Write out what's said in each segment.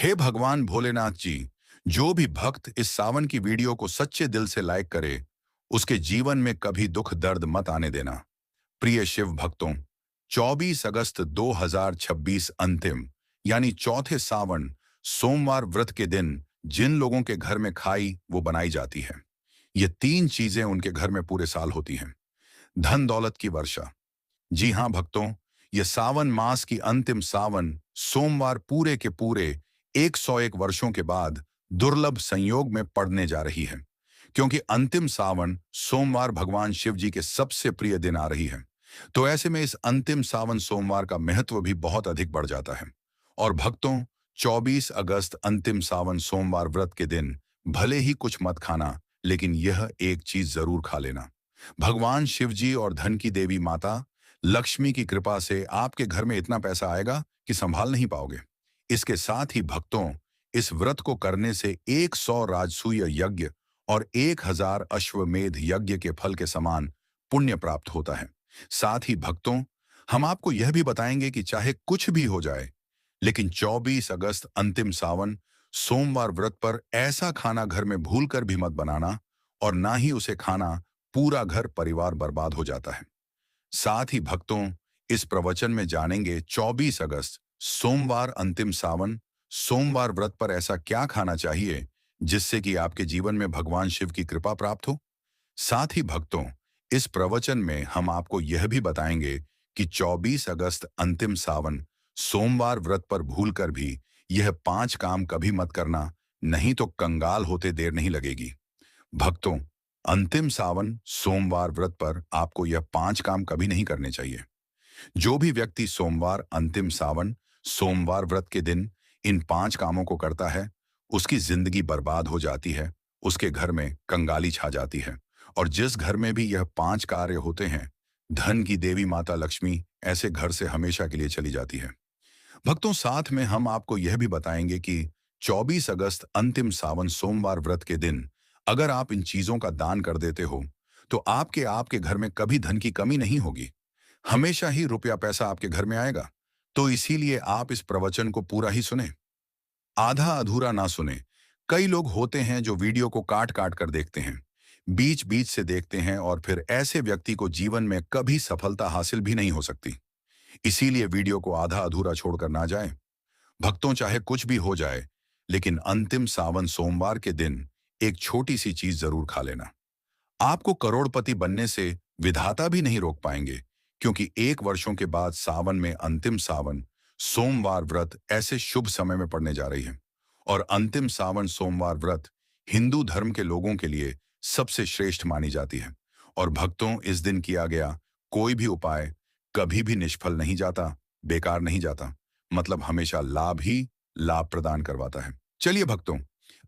हे भगवान भोलेनाथ जी, जो भी भक्त इस सावन की वीडियो को सच्चे दिल से लाइक करे, उसके जीवन में कभी दुख दर्द मत आने देना। प्रिय शिव भक्तों, 24 अगस्त 2026 अंतिम यानी चौथे सावन सोमवार व्रत के दिन जिन लोगों के घर में खाई वो बनाई जाती है, ये तीन चीजें उनके घर में पूरे साल होती हैं। धन दौलत की वर्षा। जी हाँ भक्तों, ये सावन मास की अंतिम सावन सोमवार पूरे के पूरे 101 वर्षों के बाद दुर्लभ संयोग में पड़ने जा रही है, क्योंकि अंतिम सावन सोमवार भगवान शिव जी के सबसे प्रिय दिन आ रही है। तो ऐसे में इस अंतिम सावन सोमवार का महत्व भी बहुत अधिक बढ़ जाता है। और भक्तों, 24 अगस्त अंतिम सावन सोमवार व्रत के दिन भले ही कुछ मत खाना, लेकिन यह एक चीज जरूर खा लेना। भगवान शिव जी और धन की देवी माता लक्ष्मी की कृपा से आपके घर में इतना पैसा आएगा कि संभाल नहीं पाओगे। इसके साथ ही भक्तों, इस व्रत को करने से 100 राजसूय यज्ञ और 1000 अश्वमेध यज्ञ के फल के समान पुण्य प्राप्त होता है। साथ ही भक्तों, हम आपको यह भी बताएंगे कि चाहे कुछ भी हो जाए, लेकिन 24 अगस्त अंतिम सावन सोमवार व्रत पर ऐसा खाना घर में भूलकर भी मत बनाना, और ना ही उसे खाना पूरा घर परिवार बर्बाद हो जाता है। साथ ही भक्तों, इस प्रवचन में जानेंगे 24 अगस्त सोमवार अंतिम सावन सोमवार व्रत पर ऐसा क्या खाना चाहिए जिससे कि आपके जीवन में भगवान शिव की कृपा प्राप्त हो। साथ ही भक्तों, इस प्रवचन में हम आपको यह भी बताएंगे कि 24 अगस्त अंतिम सावन सोमवार व्रत पर भूलकर भी यह 5 काम कभी मत करना, नहीं तो कंगाल होते देर नहीं लगेगी। भक्तों, अंतिम सावन सोमवार व्रत पर आपको यह 5 काम कभी नहीं करने चाहिए। जो भी व्यक्ति सोमवार अंतिम सावन सोमवार व्रत के दिन इन 5 कामों को करता है, उसकी जिंदगी बर्बाद हो जाती है, उसके घर में कंगाली छा जाती है। और जिस घर में भी यह 5 कार्य होते हैं, धन की देवी माता लक्ष्मी ऐसे घर से हमेशा के लिए चली जाती है। भक्तों, साथ में हम आपको यह भी बताएंगे कि 24 अगस्त अंतिम सावन सोमवार व्रत के दिन अगर आप इन चीजों का दान कर देते हो, तो आपके आपके घर में कभी धन की कमी नहीं होगी। हमेशा ही रुपया पैसा आपके घर में आएगा। तो इसीलिए आप इस प्रवचन को पूरा ही सुने, आधा अधूरा ना सुने। कई लोग होते हैं जो वीडियो को काट काट कर देखते हैं, बीच बीच से देखते हैं, और फिर ऐसे व्यक्ति को जीवन में कभी सफलता हासिल भी नहीं हो सकती। इसीलिए वीडियो को आधा अधूरा छोड़कर ना जाए। भक्तों, चाहे कुछ भी हो जाए, लेकिन अंतिम सावन सोमवार के दिन एक छोटी सी चीज जरूर खा लेना। आपको करोड़पति बनने से विधाता भी नहीं रोक पाएंगे, क्योंकि 1 वर्षों के बाद सावन में अंतिम सावन सोमवार व्रत ऐसे शुभ समय में पड़ने जा रही है। और अंतिम सावन सोमवार व्रत हिंदू धर्म के लोगों के लिए सबसे श्रेष्ठ मानी जाती है। और भक्तों, इस दिन किया गया कोई भी उपाय कभी भी निष्फल नहीं जाता, बेकार नहीं जाता, मतलब हमेशा लाभ ही लाभ प्रदान करवाता है। चलिए भक्तों,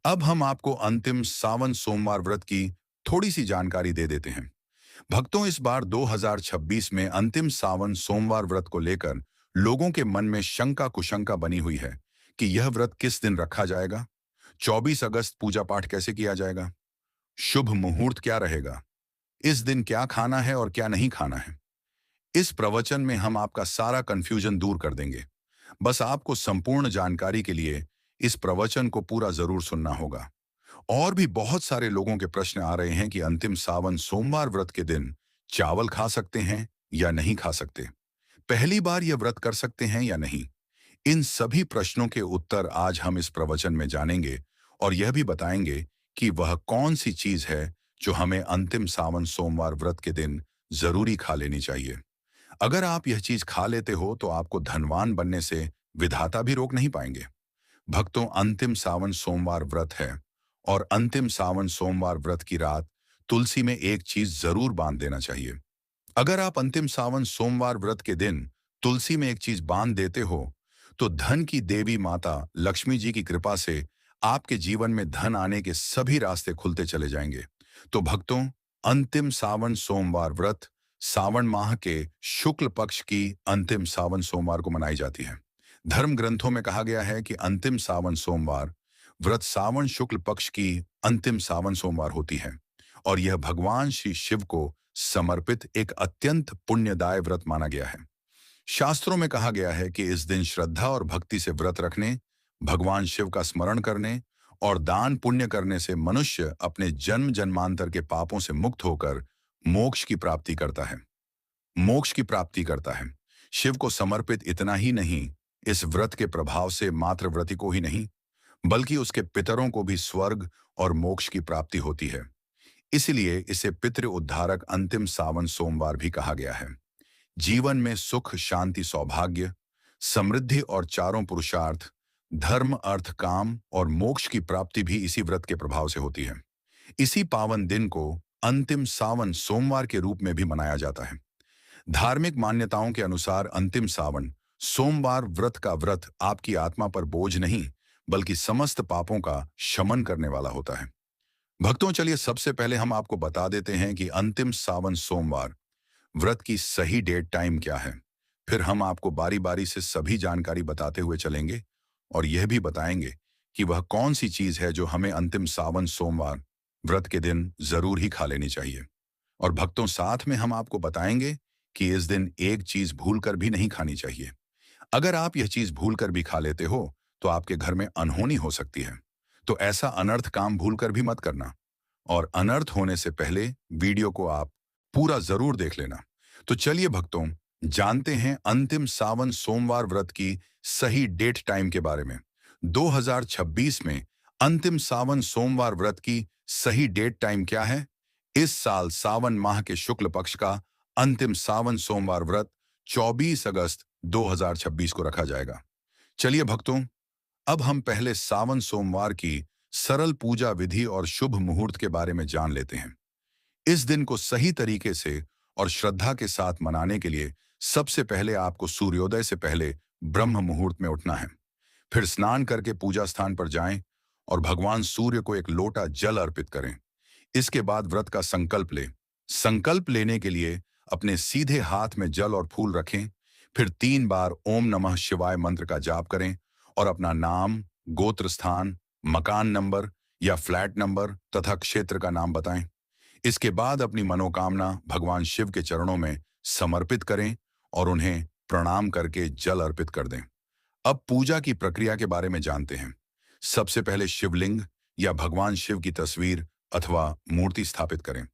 अब हम आपको अंतिम सावन सोमवार व्रत की थोड़ी सी जानकारी दे देते हैं। भक्तों, इस बार 2026 में अंतिम सावन सोमवार व्रत को लेकर लोगों के मन में शंका कुशंका बनी हुई है कि यह व्रत किस दिन रखा जाएगा, 24 अगस्त पूजा पाठ कैसे किया जाएगा, शुभ मुहूर्त क्या रहेगा, इस दिन क्या खाना है और क्या नहीं खाना है। इस प्रवचन में हम आपका सारा कंफ्यूजन दूर कर देंगे। बस आपको संपूर्ण जानकारी के लिए इस प्रवचन को पूरा जरूर सुनना होगा। और भी बहुत सारे लोगों के प्रश्न आ रहे हैं कि अंतिम सावन सोमवार व्रत के दिन चावल खा सकते हैं या नहीं खा सकते, पहली बार यह व्रत कर सकते हैं या नहीं। इन सभी प्रश्नों के उत्तर आज हम इस प्रवचन में जानेंगे, और यह भी बताएंगे कि वह कौन सी चीज है जो हमें अंतिम सावन सोमवार व्रत के दिन जरूरी खा लेनी चाहिए। अगर आप यह चीज खा लेते हो तो आपको धनवान बनने से विधाता भी रोक नहीं पाएंगे। भक्तों, अंतिम सावन सोमवार व्रत है, और अंतिम सावन सोमवार व्रत की रात तुलसी में एक चीज जरूर बांध देना चाहिए। अगर आप अंतिम सावन सोमवार व्रत के दिन तुलसी में एक चीज बांध देते हो, तो धन की देवी माता लक्ष्मी जी की कृपा से आपके जीवन में धन आने के सभी रास्ते खुलते चले जाएंगे। तो भक्तों, अंतिम सावन सोमवार व्रत सावन माह के शुक्ल पक्ष की अंतिम सावन सोमवार को मनाई जाती है। धर्म ग्रंथों में कहा गया है कि अंतिम सावन सोमवार व्रत सावन शुक्ल पक्ष की अंतिम सावन सोमवार होती है, और यह भगवान श्री शिव को समर्पित एक अत्यंत पुण्यदाय व्रत माना गया है। शास्त्रों में कहा गया है कि इस दिन श्रद्धा और भक्ति से व्रत रखने, भगवान शिव का स्मरण करने और दान पुण्य करने से मनुष्य अपने जन्म जन्मांतर के पापों से मुक्त होकर मोक्ष की प्राप्ति करता है। मोक्ष की प्राप्ति करता है। शिव को समर्पित इतना ही नहीं, इस व्रत के प्रभाव से मात्र व्रती को ही नहीं, बल्कि उसके पितरों को भी स्वर्ग और मोक्ष की प्राप्ति होती है। इसलिए इसे पितृ उद्धारक अंतिम सावन सोमवार भी कहा गया है। जीवन में सुख, शांति, सौभाग्य, समृद्धि और चारों पुरुषार्थ, धर्म, अर्थ, काम और मोक्ष की प्राप्ति भी इसी व्रत के प्रभाव से होती है। इसी पावन दिन को अंतिम सावन सोमवार के रूप में भी मनाया जाता है। धार्मिक मान्यताओं के अनुसार अंतिम सावन सोमवार व्रत का व्रत आपकी आत्मा पर बोझ नहीं, बल्कि समस्त पापों का शमन करने वाला होता है। भक्तों, चलिए सबसे पहले हम आपको बता देते हैं कि अंतिम सावन सोमवार व्रत की सही डेट टाइम क्या है। फिर हम आपको बारी बारी से सभी जानकारी बताते हुए चलेंगे और यह भी बताएंगे कि वह कौन सी चीज है जो हमें अंतिम सावन सोमवार व्रत के दिन जरूर ही खा लेनी चाहिए। और भक्तों, साथ में हम आपको बताएंगे कि इस दिन एक चीज भूलकर भी नहीं खानी चाहिए। अगर आप यह चीज भूलकर भी खा लेते हो तो आपके घर में अनहोनी हो सकती है। तो ऐसा अनर्थ काम भूलकर भी मत करना। और अनर्थ होने से पहले वीडियो को आप पूरा जरूर देख लेना। तो चलिए भक्तों, जानते हैं अंतिम सावन सोमवार व्रत की सही डेट टाइम के बारे में। 2026 में अंतिम सावन सोमवार व्रत की सही डेट टाइम क्या है? इस साल सावन माह के शुक्ल पक्ष का अंतिम सावन सोमवार व्रत 24 अगस्त 2026 को रखा जाएगा। चलिए भक्तों, अब हम पहले सावन सोमवार की सरल पूजा विधि और शुभ मुहूर्त के बारे में जान लेते हैं। इस दिन को सही तरीके से और श्रद्धा के साथ मनाने के लिए सबसे पहले आपको सूर्योदय से पहले ब्रह्म मुहूर्त में उठना है। फिर स्नान करके पूजा स्थान पर जाएं और भगवान सूर्य को एक लोटा जल अर्पित करें। इसके बाद व्रत का संकल्प लें। संकल्प लेने के लिए अपने सीधे हाथ में जल और फूल रखें। फिर 3 बार ओम नमः शिवाय मंत्र का जाप करें और अपना नाम, गोत्र स्थान, मकान नंबर या फ्लैट नंबर तथा क्षेत्र का नाम बताएं। इसके बाद अपनी मनोकामना भगवान शिव के चरणों में समर्पित करें और उन्हें प्रणाम करके जल अर्पित कर दें। अब पूजा की प्रक्रिया के बारे में जानते हैं। सबसे पहले शिवलिंग या भगवान शिव की तस्वीर अथवा मूर्ति स्थापित करें।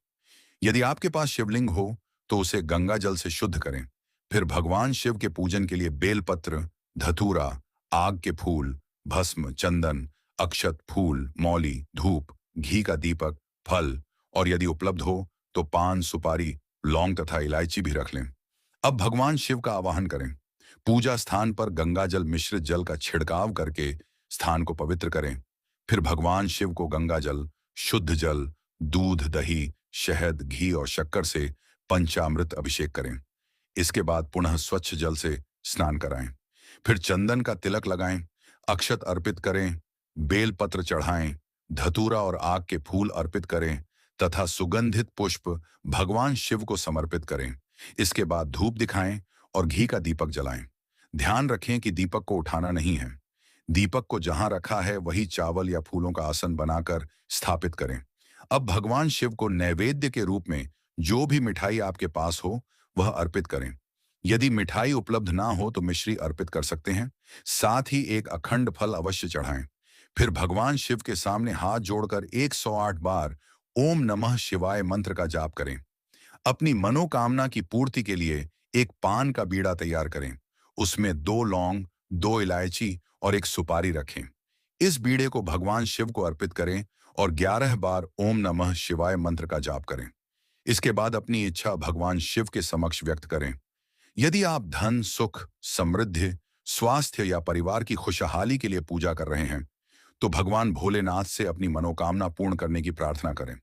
यदि आपके पास शिवलिंग हो तो उसे गंगा जल से शुद्ध करें। फिर भगवान शिव के पूजन के लिए बेलपत्र, धतूरा, आग के फूल, भस्म, चंदन, अक्षत, फूल, मौली, धूप, घी का दीपक, फल और यदि उपलब्ध हो तो पान, सुपारी, लौंग तथा इलायची भी रख लें। अब भगवान शिव का आवाहन करें। पूजा स्थान पर गंगा जल मिश्रित जल का छिड़काव करके स्थान को पवित्र करें। फिर भगवान शिव को गंगा जल, शुद्ध जल, दूध, दही, शहद, घी और शक्कर से पंचामृत अभिषेक करें। इसके बाद पुनः स्वच्छ जल से स्नान कराएं। फिर चंदन का तिलक लगाएं, अक्षत अर्पित करें, बेल पत्र चढ़ाएं, धतूरा और आग के फूल अर्पित करें तथा सुगंधित पुष्प भगवान शिव को समर्पित करें। इसके बाद धूप दिखाएं और घी का दीपक जलाएं। ध्यान रखें कि दीपक को उठाना नहीं है। दीपक को जहां रखा है वही चावल या फूलों का आसन बनाकर स्थापित करें। अब भगवान शिव को नैवेद्य के रूप में जो भी मिठाई आपके पास हो वह अर्पित करें। यदि मिठाई उपलब्ध ना हो तो मिश्री अर्पित कर सकते हैं। साथ ही एक अखंड फल अवश्य चढ़ाएं। फिर भगवान शिव के सामने हाथ जोड़कर 108 बार ओम नमः शिवाय मंत्र का जाप करें। अपनी मनोकामना की पूर्ति के लिए एक पान का बीड़ा तैयार करें। उसमें 2 लौंग, 2 इलायची और एक सुपारी रखें। इस बीड़े को भगवान शिव को अर्पित करें और 11 बार ओम नमः शिवाय मंत्र का जाप करें। इसके बाद अपनी इच्छा भगवान शिव के समक्ष व्यक्त करें। यदि आप धन, सुख, समृद्धि, स्वास्थ्य या परिवार की खुशहाली के लिए पूजा कर रहे हैं तो भगवान भोलेनाथ से अपनी मनोकामना पूर्ण करने की प्रार्थना करें।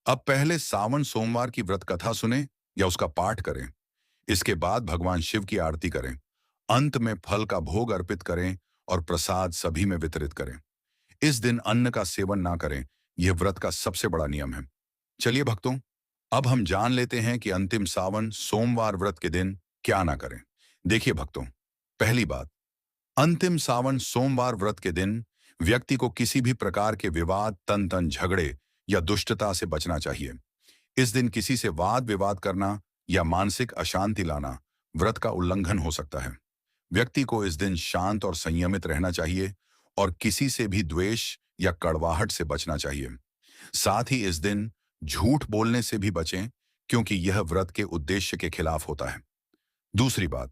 अब पहले सावन सोमवार की व्रत कथा सुने या उसका पाठ करें। इसके बाद भगवान शिव की आरती करें। अंत में फल का भोग अर्पित करें और प्रसाद सभी में वितरित करें। इस दिन अन्न का सेवन ना करें, यह व्रत का सबसे बड़ा नियम है। चलिए भक्तों, अब हम जान लेते हैं कि अंतिम सावन सोमवार व्रत के दिन क्या ना करें। देखिए भक्तों, पहली बात, अंतिम सावन सोमवार व्रत के दिन व्यक्ति को किसी भी प्रकार के विवाद, तन झगड़े या दुष्टता से बचना चाहिए। इस दिन किसी से वाद विवाद करना या मानसिक अशांति लाना व्रत का उल्लंघन हो सकता है। व्यक्ति को इस दिन शांत और संयमित रहना चाहिए और किसी से भी द्वेष या कड़वाहट से बचना चाहिए। साथ ही इस दिन झूठ बोलने से भी बचें, क्योंकि यह व्रत के उद्देश्य के खिलाफ होता है। दूसरी बात,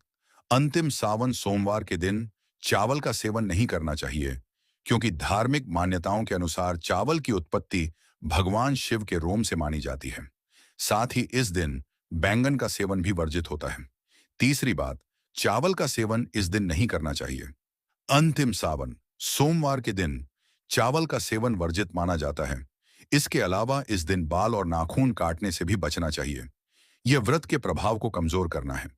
अंतिम सावन सोमवार के दिन चावल का सेवन नहीं करना चाहिए, क्योंकि धार्मिक मान्यताओं के अनुसार चावल की उत्पत्ति भगवान शिव के रोम से मानी जाती है। साथ ही इस दिन बैंगन का सेवन भी वर्जित होता है। तीसरी बात, चावल का सेवन इस दिन नहीं करना चाहिए। अंतिम सावन सोमवार के दिन चावल का सेवन वर्जित माना जाता है। इसके अलावा इस दिन बाल और नाखून काटने से भी बचना चाहिए। यह व्रत के प्रभाव को कमजोर करना है।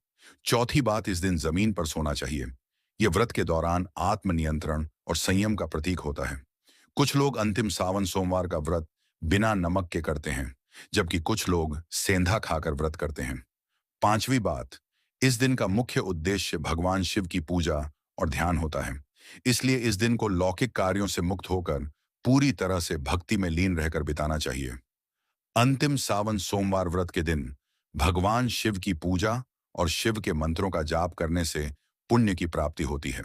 चौथी बात, इस दिन जमीन पर सोना चाहिए। यह व्रत के दौरान आत्मनियंत्रण और संयम का प्रतीक होता है। कुछ लोग अंतिम सावन सोमवार का व्रत बिना नमक के करते हैं, जबकि कुछ लोग सेंधा खाकर व्रत करते हैं। पांचवी बात, इस दिन का मुख्य उद्देश्य भगवान शिव की पूजा और ध्यान होता है। इसलिए इस दिन को लौकिक कार्यों से मुक्त होकर पूरी तरह से भक्ति में लीन रहकर बिताना चाहिए। अंतिम सावन सोमवार व्रत के दिन भगवान शिव की पूजा और शिव के मंत्रों का जाप करने से पुण्य की प्राप्ति होती है।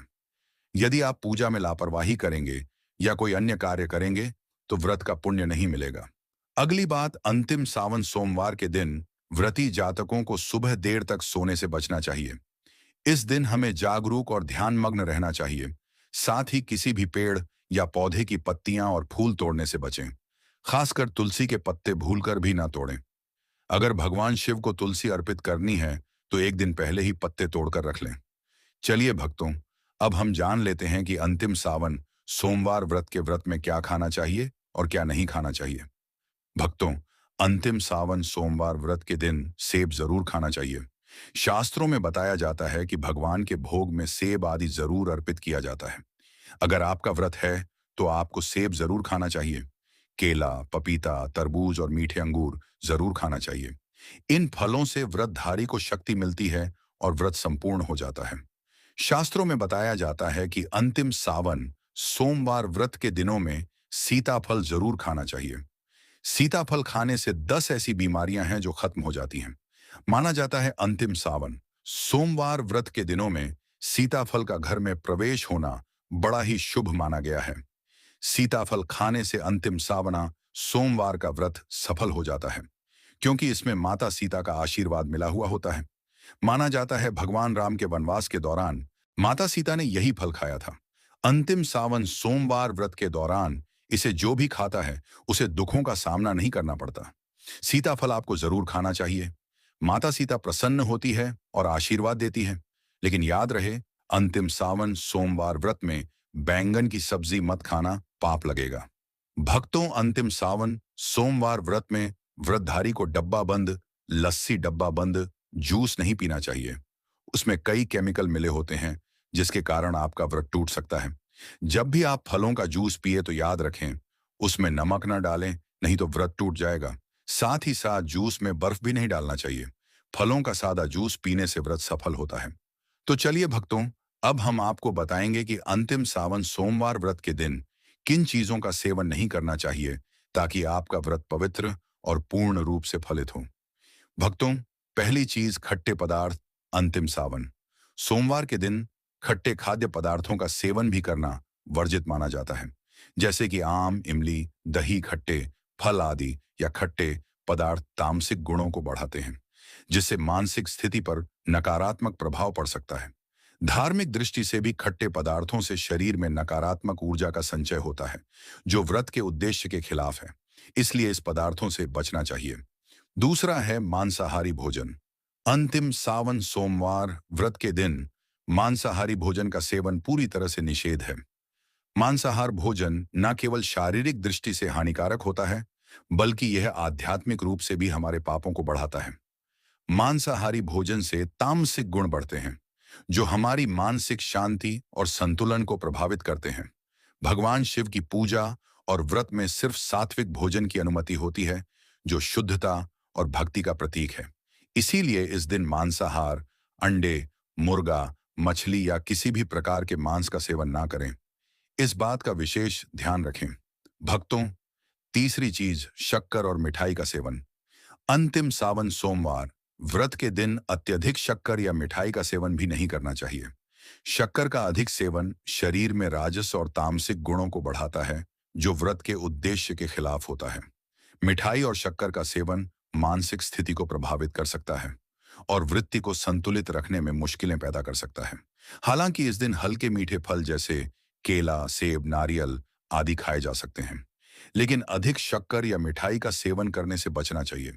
यदि आप पूजा में लापरवाही करेंगे या कोई अन्य कार्य करेंगे तो व्रत का पुण्य नहीं मिलेगा। अगली बात, अंतिम सावन सोमवार के दिन व्रती जातकों को सुबह देर तक सोने से बचना चाहिए। इस दिन हमें जागरूक और ध्यानमग्न रहना चाहिए। साथ ही किसी भी पेड़ या पौधे की पत्तियां और फूल तोड़ने से बचें। खासकर तुलसी के पत्ते भूलकर भी ना तोड़ें। अगर भगवान शिव को तुलसी अर्पित करनी है तो एक दिन पहले ही पत्ते तोड़कर रख लें। चलिए भक्तों, अब हम जान लेते हैं कि अंतिम सावन सोमवार व्रत के व्रत में क्या खाना चाहिए और क्या नहीं खाना चाहिए। भक्तों, अंतिम सावन सोमवार व्रत के दिन सेब जरूर खाना चाहिए। शास्त्रों में बताया जाता है कि भगवान के भोग में सेब आदि जरूर अर्पित किया जाता है। अगर आपका व्रत है तो आपको सेब जरूर खाना चाहिए। केला, पपीता, तरबूज और मीठे अंगूर जरूर खाना चाहिए। इन फलों से व्रतधारी को शक्ति मिलती है और व्रत संपूर्ण हो जाता है। शास्त्रों में बताया जाता है कि अंतिम सावन सोमवार व्रत के दिनों में सीताफल जरूर खाना चाहिए। सीताफल खाने से 10 ऐसी बीमारियां हैं जो खत्म हो जाती हैं। माना जाता है अंतिम सावन सोमवार व्रत के दिनों में सीताफल का घर में प्रवेश होना बड़ा ही शुभ माना गया है। सीताफल खाने से अंतिम सावना सोमवार का व्रत सफल हो जाता है, क्योंकि इसमें माता सीता का आशीर्वाद मिला हुआ होता है। माना जाता है भगवान राम के वनवास के दौरान माता सीता ने यही फल खाया था। अंतिम सावन सोमवार व्रत के दौरान इसे जो भी खाता है उसे दुखों का सामना नहीं करना पड़ता। सीताफल आपको जरूर खाना चाहिए। माता सीता प्रसन्न होती है और आशीर्वाद देती है। लेकिन याद रहे, अंतिम सावन सोमवार व्रत में बैंगन की सब्जी मत खाना, पाप लगेगा। भक्तों, अंतिम सावन सोमवार व्रत में व्रतधारी को डब्बा बंद लस्सी, डब्बा बंद जूस नहीं पीना चाहिए। उसमें कई केमिकल मिले होते हैं जिसके कारण आपका व्रत टूट सकता है। जब भी आप फलों का जूस पिए तो याद रखें, उसमें नमक ना डालें, नहीं तो व्रत टूट जाएगा। साथ ही साथ जूस में बर्फ भी नहीं डालना चाहिए। फलों का सादा जूस पीने से व्रत सफल होता है। तो चलिए भक्तों, अब हम आपको बताएंगे कि अंतिम सावन सोमवार व्रत के दिन किन चीजों का सेवन नहीं करना चाहिए ताकि आपका व्रत पवित्र और पूर्ण रूप से फलित हो। भक्तों, पहली चीज, खट्टे पदार्थ। अंतिम सावन सोमवार के दिन खट्टे खाद्य पदार्थों का सेवन भी करना वर्जित माना जाता है, जैसे कि आम, इमली, दही, खट्टे फल आदि या खट्टे पदार्थ तामसिक गुणों को बढ़ाते हैं, जिससे मानसिक स्थिति पर नकारात्मक प्रभाव पड़ सकता है। धार्मिक दृष्टि से भी खट्टे पदार्थों से शरीर में नकारात्मक ऊर्जा का संचय होता है, जो व्रत के उद्देश्य के खिलाफ है। इसलिए इस पदार्थों से बचना चाहिए। दूसरा है मांसाहारी भोजन। अंतिम सावन सोमवार व्रत के दिन मांसाहारी भोजन का सेवन पूरी तरह से निषेध है। मांसाहार भोजन न केवल शारीरिक दृष्टि से हानिकारक होता है, बल्कि यह आध्यात्मिक रूप से भी हमारे पापों को बढ़ाता है। मांसाहारी भोजन से तामसिक गुण बढ़ते हैं, जो हमारी मानसिक शांति और संतुलन को प्रभावित करते हैं। भगवान शिव की पूजा और व्रत में सिर्फ सात्विक भोजन की अनुमति होती है, जो शुद्धता और भक्ति का प्रतीक है। इसीलिए इस दिन मांसाहार, अंडे, मुर्गा, मछली या किसी भी प्रकार के मांस का सेवन ना करें। इस बात का विशेष ध्यान रखें। भक्तों, तीसरी चीज, शक्कर और मिठाई का सेवन। अंतिम सावन सोमवार व्रत के दिन अत्यधिक शक्कर या मिठाई का सेवन भी नहीं करना चाहिए। शक्कर का अधिक सेवन शरीर में राजस और तामसिक गुणों को बढ़ाता है, जो व्रत के उद्देश्य के खिलाफ होता है। मिठाई और शक्कर का सेवन मानसिक स्थिति को प्रभावित कर सकता है और वृत्ति को संतुलित रखने में मुश्किलें पैदा कर सकता है। हालांकि इस दिन हल्के मीठे फल जैसे केला, सेब, नारियल आदि खाए जा सकते हैं, लेकिन अधिक शक्कर या मिठाई का सेवन करने से बचना चाहिए।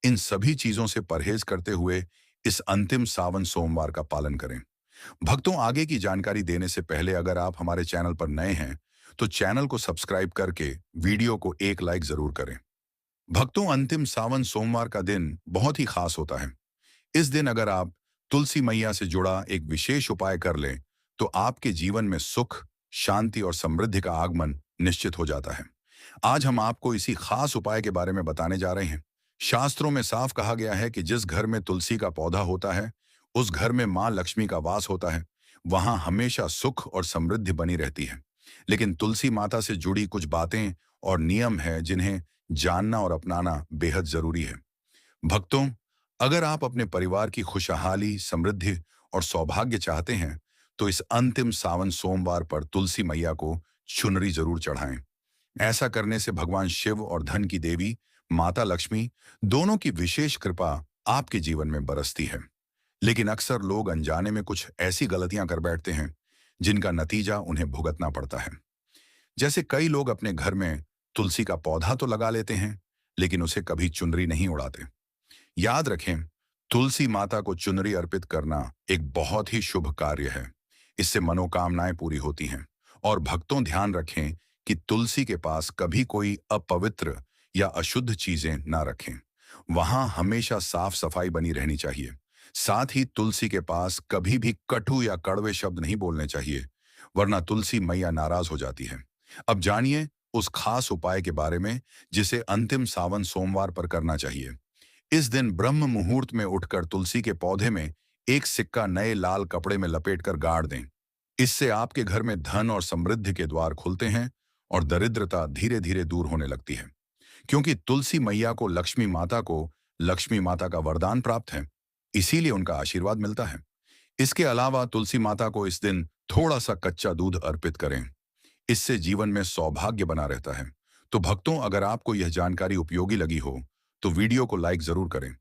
इन सभी चीजों से परहेज करते हुए इस अंतिम सावन सोमवार का पालन करें। भक्तों, आगे की जानकारी देने से पहले अगर आप हमारे चैनल पर नए हैं तो चैनल को सब्सक्राइब करके वीडियो को एक लाइक जरूर करें। भक्तों, अंतिम सावन सोमवार का दिन बहुत ही खास होता है। इस दिन अगर आप तुलसी मैया से जुड़ा एक विशेष उपाय कर लें तो आपके जीवन में सुख, शांति और समृद्धि का आगमन निश्चित हो जाता है। आज हम आपको इसी खास उपाय के बारे में बताने जा रहे हैं। शास्त्रों में साफ कहा गया है कि जिस घर में तुलसी का पौधा होता है उस घर में मां लक्ष्मी का वास होता है। वहां हमेशा सुख और समृद्धि बनी रहती है। लेकिन तुलसी माता से जुड़ी कुछ बातें और नियम हैं जिन्हें जानना और अपनाना बेहद जरूरी है। भक्तों, अगर आप अपने परिवार की खुशहाली, समृद्धि और सौभाग्य चाहते हैं तो इस अंतिम सावन सोमवार पर तुलसी मैया को चुनरी जरूर चढ़ाएं। ऐसा करने से भगवान शिव और धन की देवी माता लक्ष्मी दोनों की विशेष कृपा आपके जीवन में बरसती है। लेकिन अक्सर लोग अनजाने में कुछ ऐसी गलतियां कर बैठते हैं जिनका नतीजा उन्हें भुगतना पड़ता है। जैसे कई लोग अपने घर में तुलसी का पौधा तो लगा लेते हैं लेकिन उसे कभी चुनरी नहीं उड़ाते। याद रखें, तुलसी माता को चुनरी अर्पित करना एक बहुत ही शुभ कार्य है। इससे मनोकामनाएं पूरी होती हैं। और भक्तों, ध्यान रखें कि तुलसी के पास कभी कोई अपवित्र या अशुद्ध चीजें ना रखें। वहां हमेशा साफ सफाई बनी रहनी चाहिए। साथ ही तुलसी के पास कभी भी कटु या कड़वे शब्द नहीं बोलने चाहिए, वरना तुलसी मैया नाराज हो जाती है। अब जानिए उस खास उपाय के बारे में जिसे अंतिम सावन सोमवार पर करना चाहिए। इस दिन ब्रह्म मुहूर्त में उठकर तुलसी के पौधे में एक सिक्का नए लाल कपड़े में लपेटकर गाड़ दें। इससे आपके घर में धन और समृद्धि के द्वार खुलते हैं और दरिद्रता धीरे धीरे दूर होने लगती है। क्योंकि तुलसी मैया को लक्ष्मी माता का वरदान प्राप्त है, इसीलिए उनका आशीर्वाद मिलता है। इसके अलावा तुलसी माता को इस दिन थोड़ा सा कच्चा दूध अर्पित करें। इससे जीवन में सौभाग्य बना रहता है। तो भक्तों, अगर आपको यह जानकारी उपयोगी लगी हो तो वीडियो को लाइक जरूर करें,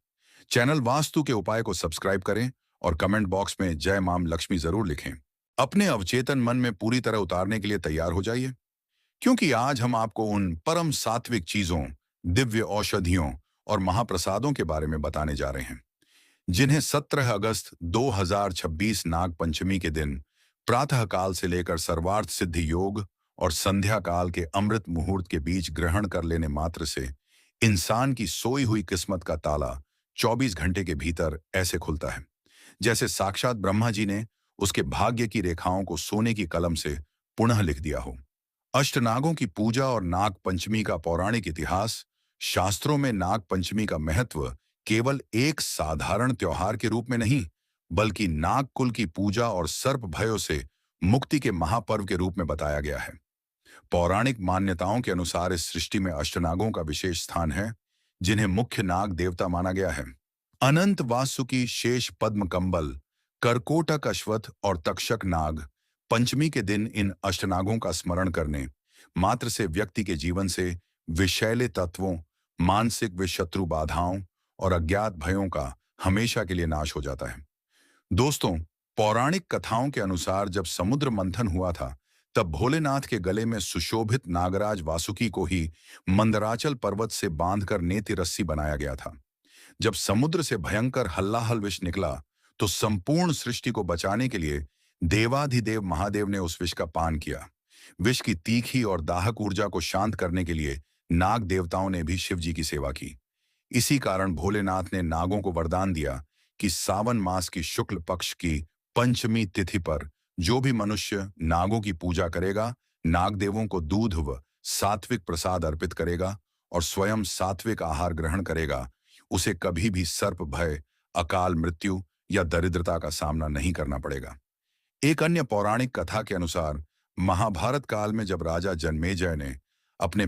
चैनल वास्तु के उपाय को सब्सक्राइब करें और कमेंट बॉक्स में जय मां लक्ष्मी जरूर लिखें। अपने अवचेतन मन में पूरी तरह उतारने के लिए तैयार हो जाइए, क्योंकि आज हम आपको उन परम सात्विक चीजों, दिव्य औषधियों और महाप्रसादों के बारे में बताने जा रहे हैं जिन्हें 17 अगस्त 2026 नाग पंचमी के दिन प्रातः काल से लेकर सर्वार्थ सिद्धि योग और संध्या काल के अमृत मुहूर्त के बीच ग्रहण कर लेने मात्र से इंसान की सोई हुई किस्मत का ताला 24 घंटे के भीतर ऐसे खुलता है जैसे साक्षात ब्रह्मा जी ने उसके भाग्य की रेखाओं को सोने की कलम से पुनः लिख दिया हो। अष्टनागों की पूजा और नाग पंचमी का पौराणिक इतिहास। शास्त्रों में नाग पंचमी का महत्व केवल एक साधारण त्योहार के रूप में नहीं, बल्कि नाग कुल की पूजा और सर्प भयों से मुक्ति के महापर्व के रूप में बताया गया है। पौराणिक मान्यताओं के अनुसार इस सृष्टि में अष्टनागों का विशेष स्थान है, जिन्हें मुख्य नाग देवता माना गया है। अनंत, वासुकी, शेष, पद्म, कंबल, करकोटक, अश्वत्थ और तक्षक नाग पंचमी के दिन इन अष्टनागों का स्मरण करने मात्र से व्यक्ति के जीवन से विषैले तत्वों, मानसिक विशत्रु बाधाओं और अज्ञात भयों का हमेशा के लिए नाश हो जाता है। दोस्तों, पौराणिक कथाओं के अनुसार जब समुद्र मंथन हुआ था तब भोलेनाथ के गले में सुशोभित नागराज वासुकी को ही मंदराचल पर्वत से बांधकर नेति रस्सी बनाया गया था। जब समुद्र से भयंकर हल्लाहल विष निकला तो संपूर्ण सृष्टि को बचाने के लिए देवाधिदेव महादेव ने उस विष का पान किया। विष की तीखी और दाहक ऊर्जा को शांत करने के लिए नाग देवताओं ने भी शिव जी की सेवा की। इसी कारण भोलेनाथ ने नागों को वरदान दिया कि सावन मास की शुक्ल पक्ष की पंचमी तिथि पर जो भी मनुष्य नागों की पूजा करेगा, नाग देवों को दूध व सात्विक प्रसाद अर्पित करेगा और स्वयं सात्विक आहार ग्रहण करेगा, उसे कभी भी सर्प भय, अकाल मृत्यु या दरिद्रता का सामना नहीं करना पड़ेगा। एक अन्य पौराणिक कथा के अनुसार महाभारत काल में जब राजा जन्मेजय ने अपने